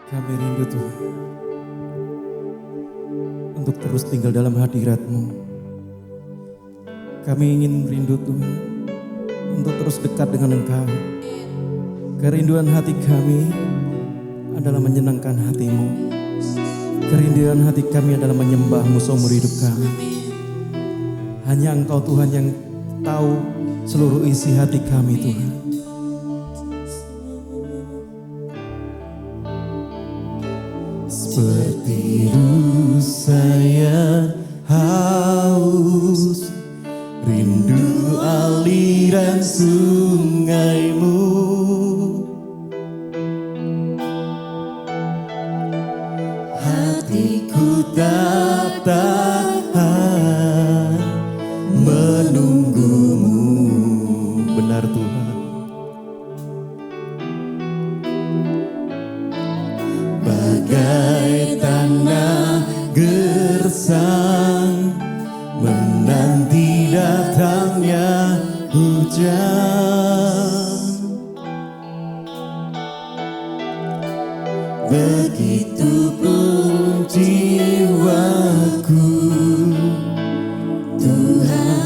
Kami rindu Tuhan untuk terus tinggal dalam hadirat-Mu. Kami ingin rindu Tuhan untuk terus dekat dengan Engkau. Kerinduan hati kami adalah menyenangkan hati-Mu. Kerinduan hati kami adalah menyembah-Mu seumur hidup kami. Hanya Engkau Tuhan yang tahu seluruh isi hati kami Tuhan. Seperti rusa yang haus, rindu aliran sungai-Mu. Hatiku tak tahan menunggu-Mu. Benar Tuhan. Bagai tanah gersang menanti datangnya hujan, begitupun jiwaku Tuhan.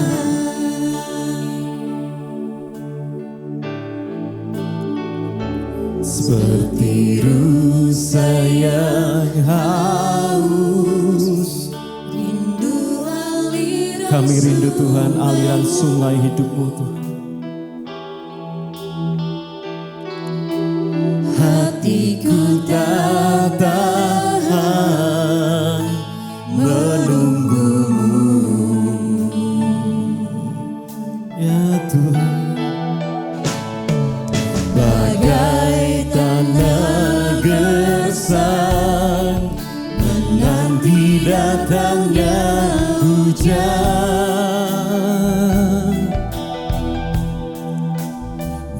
Seperti rusa yang haus, kami rindu Tuhan aliran sungai hidup-Mu Tuhan. Hatiku tak tahan menunggu-Mu. Ya Tuhan. Bagai tanah gersang menanti datangnya hujan,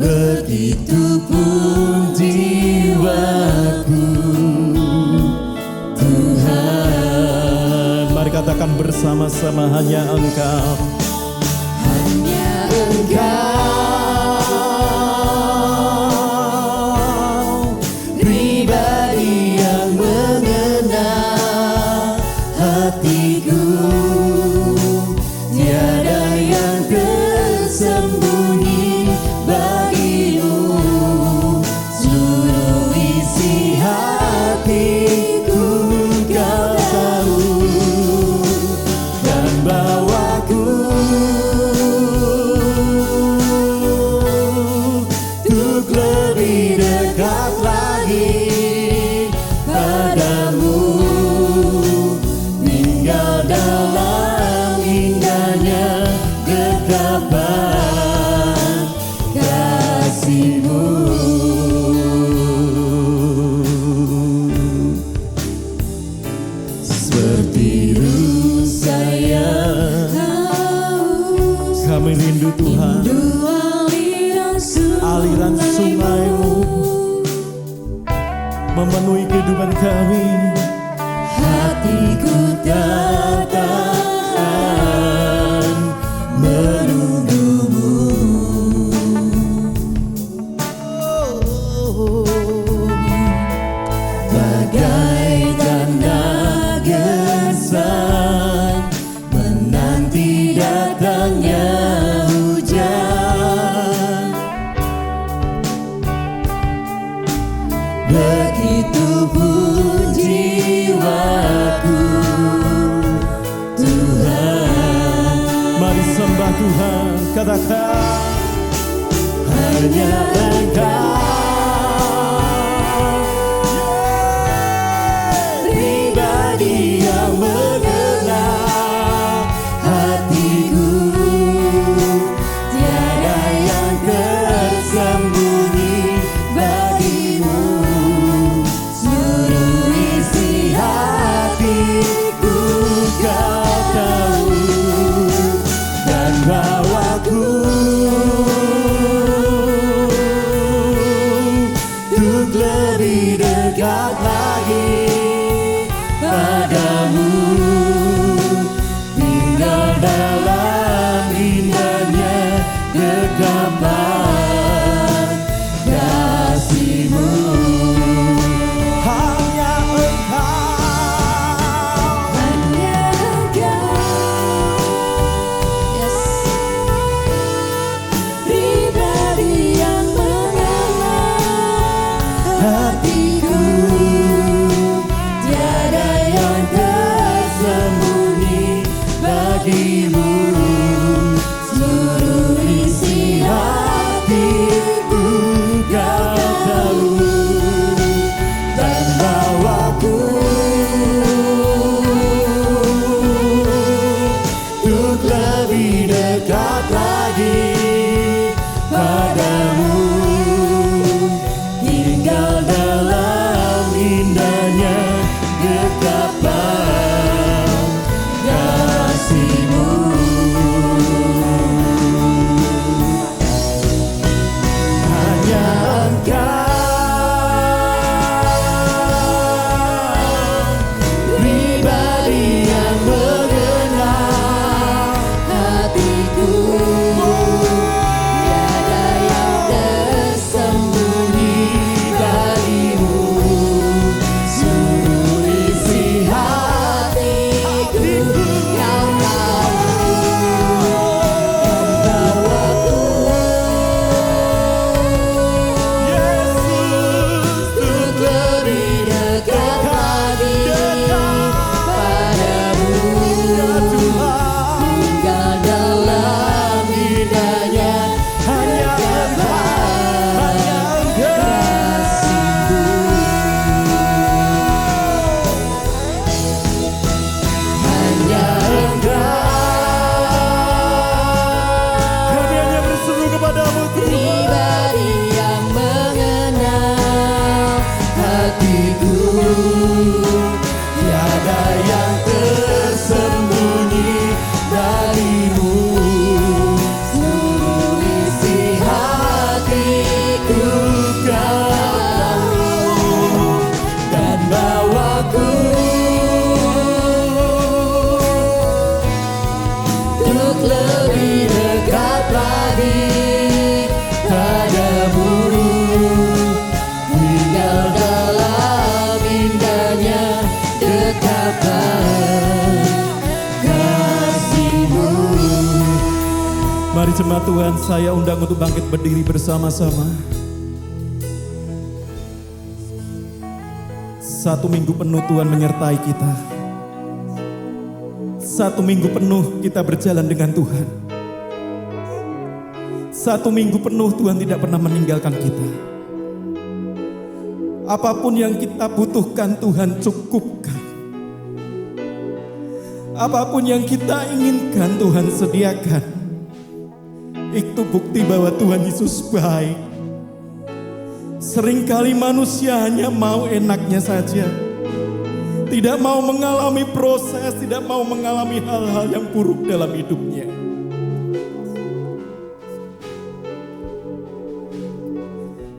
begitupun jiwaku Tuhan. Mari katakan bersama-sama, hanya Engkau, hanya Engkau, pribadi yang mengenal hatiku. Tiada yang tersembunyi bagimu, seluruh isi hatiku Kau tahu, dan bawaku untuk lebih dekat lagi padamu, tinggal dalam indahnya getapan kasih-Mu. Seperti rusa yang haus, kami rindu Tuhan, aliran sungai-Mu memenuhi kehidupan kami. Hatiku tak tahan menunggu-Mu. Bagai tanah gersang menanti datangnya hujan, begitupun jiwaku Tuhan. Mari sembah Tuhan, katakan hanya Engkau, pribadi yang mengenal hatiku. Tiada yang tersembunyi bagimu, seluruh isi hatiku Kau tahu, dan bawaku untuk lebih dekat lagi padamu, tinggal dalam indahnya genggaman kasih-Mu. hatiku, tiada yang tersembunyi bagimu. Seluruh isi hatiku kau tahu, dan bawaku untuk lebih dekat lagi padamu, tinggal dalam indahnya getapan kasih-Mu. Hanya Engkau pribadi yang mengenal hatiku, tiada yang tersembunyi darimu. Seluruh isi hatiku kau tahu, dan bawaku Yesus untuk lebih dekat lagi padamu, tinggal dalam indahnya hanya Engkau kasih-Mu. Hanya Engkau, kami hanya berseru kepadamu, pribadi yang mengenal hatiku, tiada yang tersembunyi darimu. Seluruh isi hatiku kau tahu, dan bawaku untuk lebih dekat lagi padamu, tinggal dalam indahnya getapan kasih-Mu. Mari jemaat Tuhan, saya undang untuk bangkit berdiri bersama-sama. Satu minggu penuh Tuhan menyertai kita. Satu minggu penuh kita berjalan dengan Tuhan. Satu minggu penuh Tuhan tidak pernah meninggalkan kita. Apapun yang kita butuhkan Tuhan cukupkan. Apapun yang kita inginkan Tuhan sediakan. Itu bukti bahwa Tuhan Yesus baik. Seringkali manusia hanya mau enaknya saja, tidak mau mengalami proses, tidak mau mengalami hal-hal yang buruk dalam hidupnya.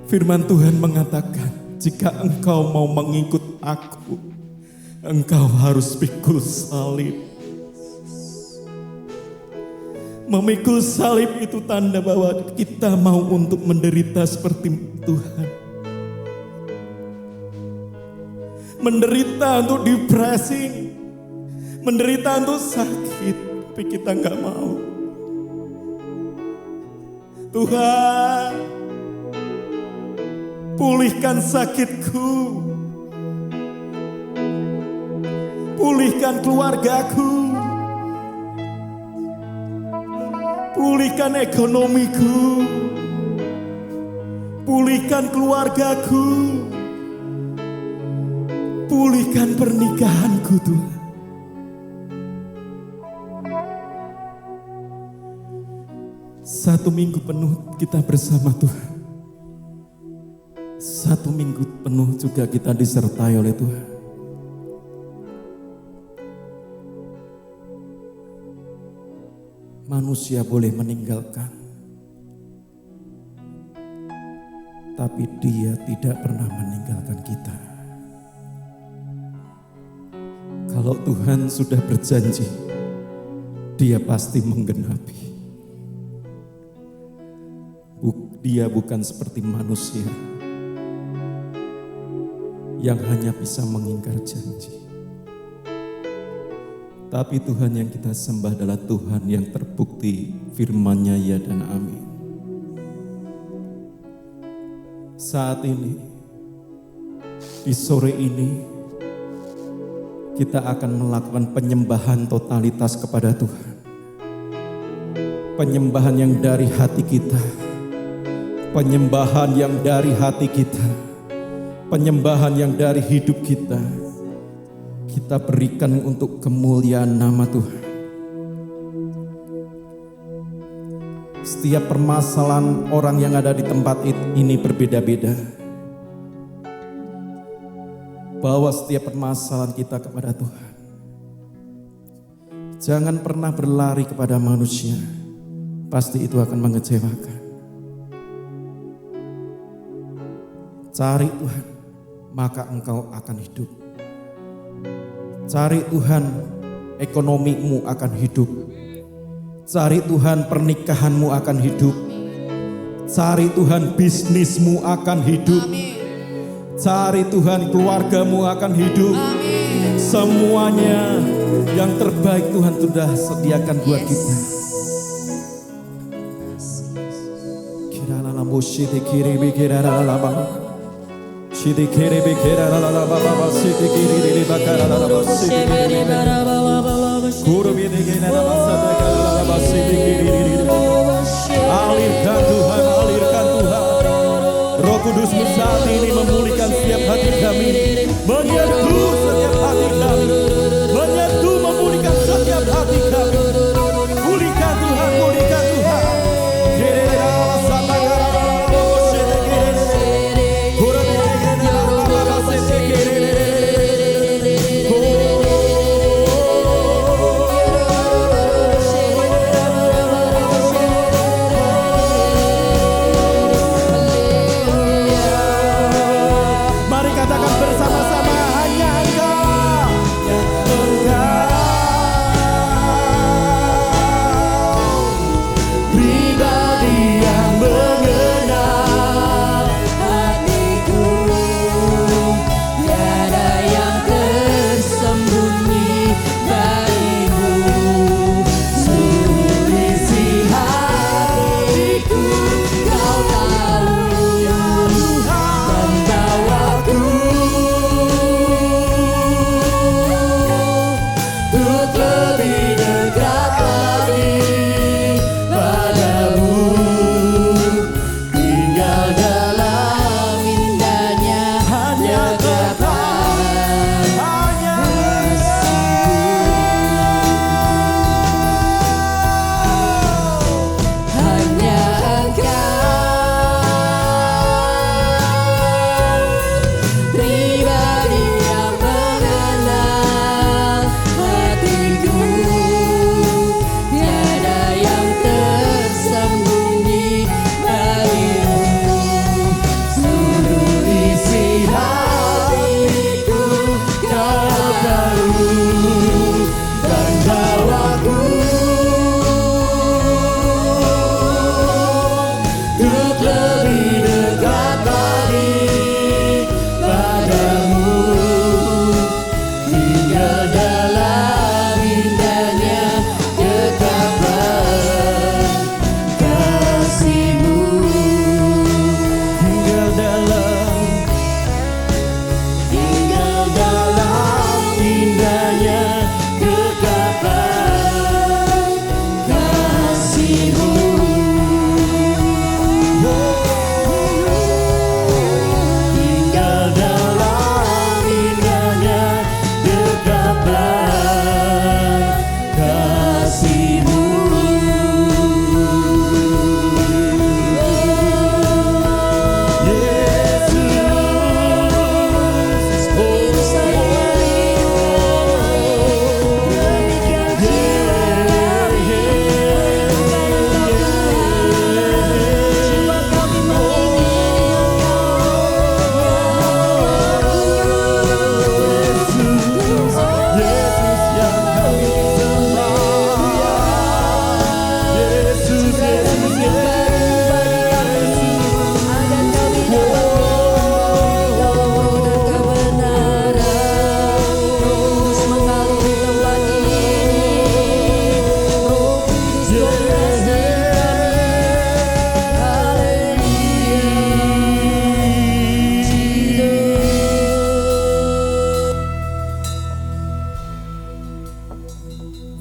Firman Tuhan mengatakan, jika engkau mau mengikut aku, engkau harus pikul salib. Memikul salib itu tanda bahwa kita mau untuk menderita seperti Tuhan. Menderita untuk depresi, menderita untuk sakit, tapi kita nggak mau. Tuhan, pulihkan sakitku, pulihkan keluargaku, pulihkan ekonomiku, pulihkan keluargaku, pulihkan pernikahanku Tuhan. Satu minggu penuh kita bersama Tuhan. Satu minggu penuh juga kita disertai oleh Tuhan. Manusia boleh meninggalkan, tapi Dia tidak pernah meninggalkan kita. Kalau Tuhan sudah berjanji, Dia pasti menggenapi. Dia bukan seperti manusia yang hanya bisa mengingkar janji. Tapi Tuhan yang kita sembah adalah Tuhan yang terbukti firman-Nya ya dan amin. Saat ini Di sore ini kita akan melakukan penyembahan totalitas kepada Tuhan. Penyembahan yang dari hati kita. Penyembahan yang dari hati kita. Penyembahan yang dari hidup kita. Kita berikan untuk kemuliaan nama Tuhan. Setiap permasalahan orang yang ada di tempat ini berbeda-beda. Bawa setiap permasalahan kita kepada Tuhan. Jangan pernah berlari kepada manusia. Pasti itu akan mengecewakan. Cari Tuhan, maka engkau akan hidup. Cari Tuhan, ekonomimu akan hidup. Cari Tuhan, pernikahanmu akan hidup. Cari Tuhan, bisnismu akan hidup. Cari Tuhan, keluargamu akan hidup. Semuanya yang terbaik Tuhan sudah sediakan buat kita. Alirkan Tuhan, alirkan Tuhan. Roh Kudus-Mu saat ini memulihkan setiap hati kami, menyentuh setiap hati kami, menyentuh memulihkan setiap hati kami. Pulihkan Tuhan, pulihkan Tuhan. Mari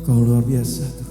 Kau luar biasa Tuhan.